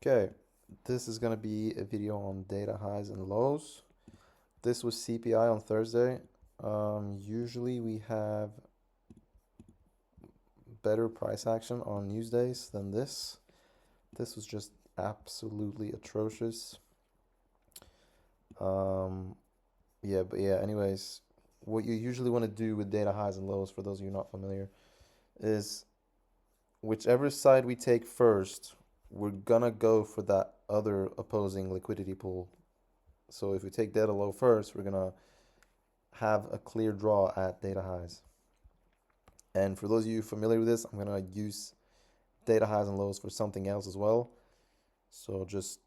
Okay, this is gonna be a video on data highs and lows. This was CPI on Thursday. Usually we have better price action on news days than this. This was just absolutely atrocious. Anyways, what you usually want to do with data highs and lows, for those of you not familiar, is whichever side we take first, we're gonna go for that other opposing liquidity pool. So if we take data low first, we're gonna have a clear draw at data highs. And for those of you familiar with this, I'm gonna use data highs and lows for something else as well. So just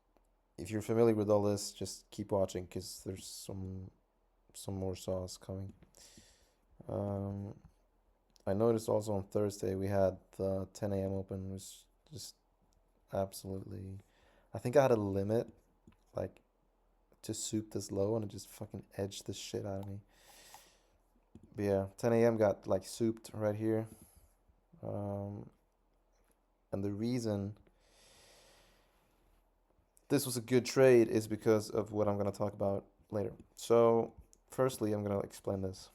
if you're familiar with all this, just keep watching because there's some more sauce coming. I noticed also on Thursday we had the 10 a.m. open. It was just absolutely. I think I had a limit like to soup this low, and it just fucking edged the shit out of me. But yeah, 10 a.m. got like souped right here. And the reason this was a good trade is because of what I'm going to talk about later. So, firstly, I'm going to explain this.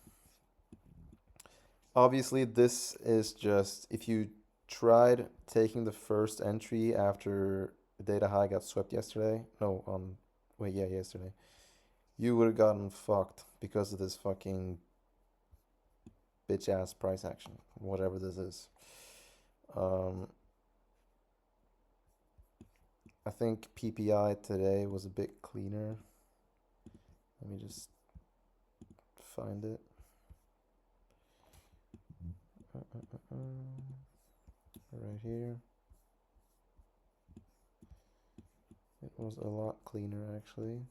Obviously, this is just if you tried taking the first entry after the data high got swept yesterday. No, yesterday. You would have gotten fucked because of this fucking bitch ass price action, whatever this is. I think PPI today was a bit cleaner. Let me just find it. Right here. It was a lot cleaner actually.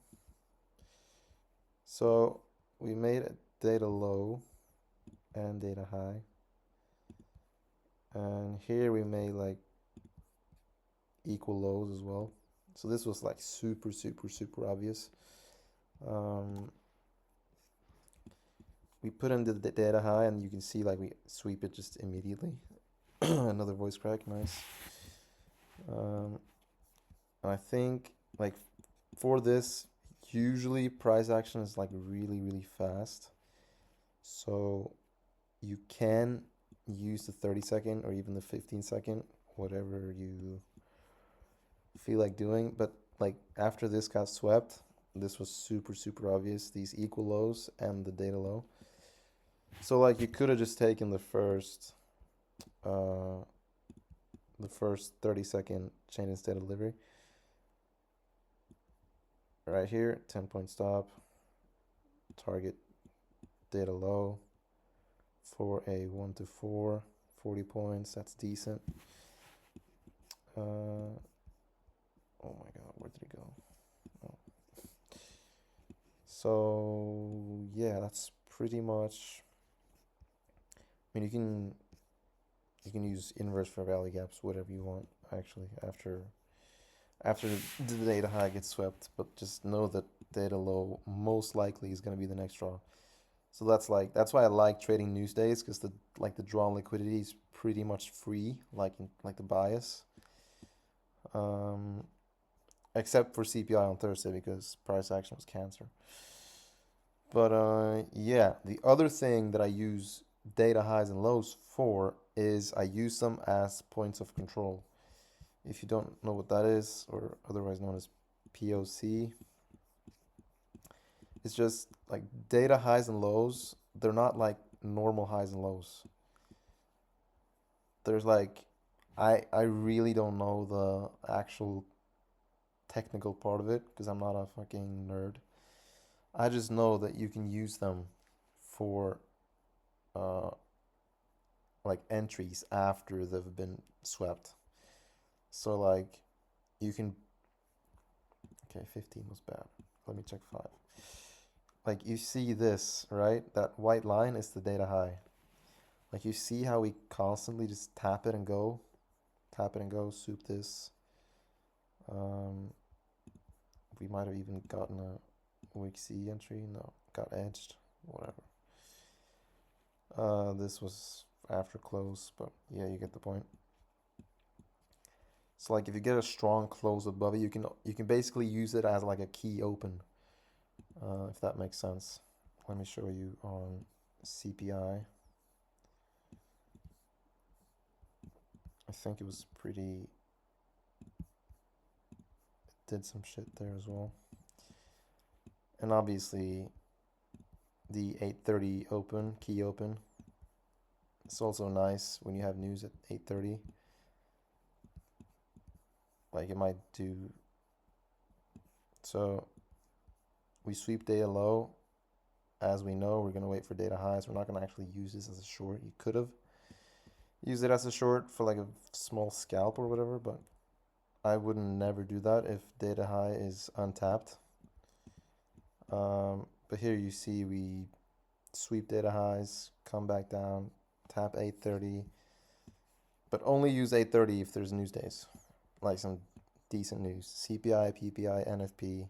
So we made a data low and data high. And here we made like equal lows as well. So this was like super obvious. We put in the data high and you can see like we sweep it just immediately. Another voice crack, nice. I think like for this, usually price action is like really fast. So you can use the 30-second or even the 15-second, whatever you feel like doing. But like after this got swept, this was super obvious, these equal lows and the data low. So like you could have just taken the first 30-second chain instead of delivery. Right here, 10-point stop, target data low for a 1 to 4, 40 points. That's decent. Oh my god, where did it go? Oh. So yeah, that's pretty much. I mean, you can use inverse fair value gaps, whatever you want. Actually, after the data high gets swept, but just know that data low most likely is going to be the next draw. So that's why I like trading news days, because the draw liquidity is pretty much free, like the bias. Except for CPI on Thursday because price action was cancer. But yeah, the other thing that I use data highs and lows for is I use them as points of control. If you don't know what that is, or otherwise known as POC, it's just like data highs and lows. They're not like normal highs and lows. There's like, I really don't know the actual technical part of it because I'm not a fucking nerd. I just know that you can use them for uh, like entries after they've been swept. So like you can. Okay, 15 was bad. Let me check 5. Like you see this, right? That white line is the data high. Like you see how we constantly just tap it and go, soup this. Um, we might have even gotten a week C entry. No, got edged. Whatever. This was after close, but yeah, you get the point. So like if you get a strong close above it, you can basically use it as like a key open, if that makes sense. Let me show you on CPI. I think it was pretty, did some shit there as well. And obviously the 8:30 open, key open. It's also nice when you have news at 8:30. Like it might do. So we sweep data low. As we know, we're going to wait for data highs. We're not going to actually use this as a short. You could have used it as a short for like a small scalp or whatever, but I would never do that if data high is untapped. But here you see we sweep data highs, come back down, tap 8:30, but only use 8:30 if there's news days, like some decent news. CPI, PPI, NFP,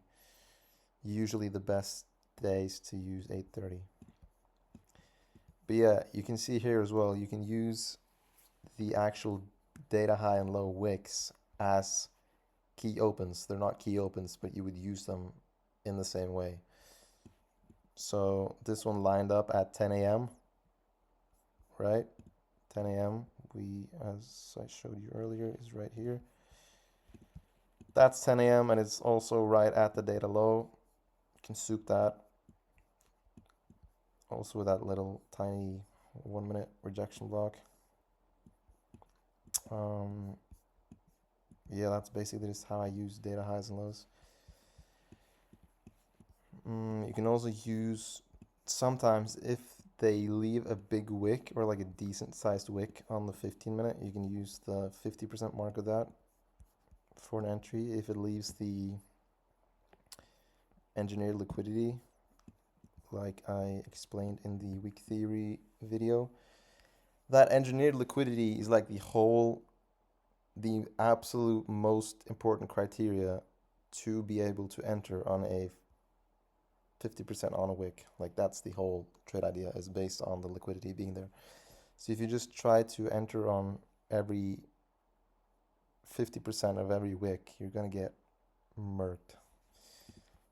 usually the best days to use 8:30. But yeah, you can see here as well, you can use the actual data high and low wicks as key opens. They're not key opens, but you would use them in the same way. So this one lined up at 10 a.m., right? 10 a.m. We, as I showed you earlier, is right here. That's 10 a.m. and it's also right at the data low. You can soup that. Also with that little tiny 1 minute rejection block. Yeah, that's basically just how I use data highs and lows. You can also use, sometimes if they leave a big wick or like a decent sized wick on the 15-minute, you can use the 50% mark of that for an entry. If it leaves the engineered liquidity, like I explained in the weak theory video, that engineered liquidity is like the absolute most important criteria to be able to enter on a 50% on a wick. Like that's the whole trade idea, is based on the liquidity being there. So if you just try to enter on every 50% of every wick, you're gonna get murked.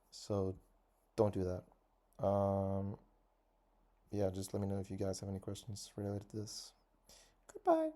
So don't do that. Yeah, just let me know if you guys have any questions related to this. Goodbye.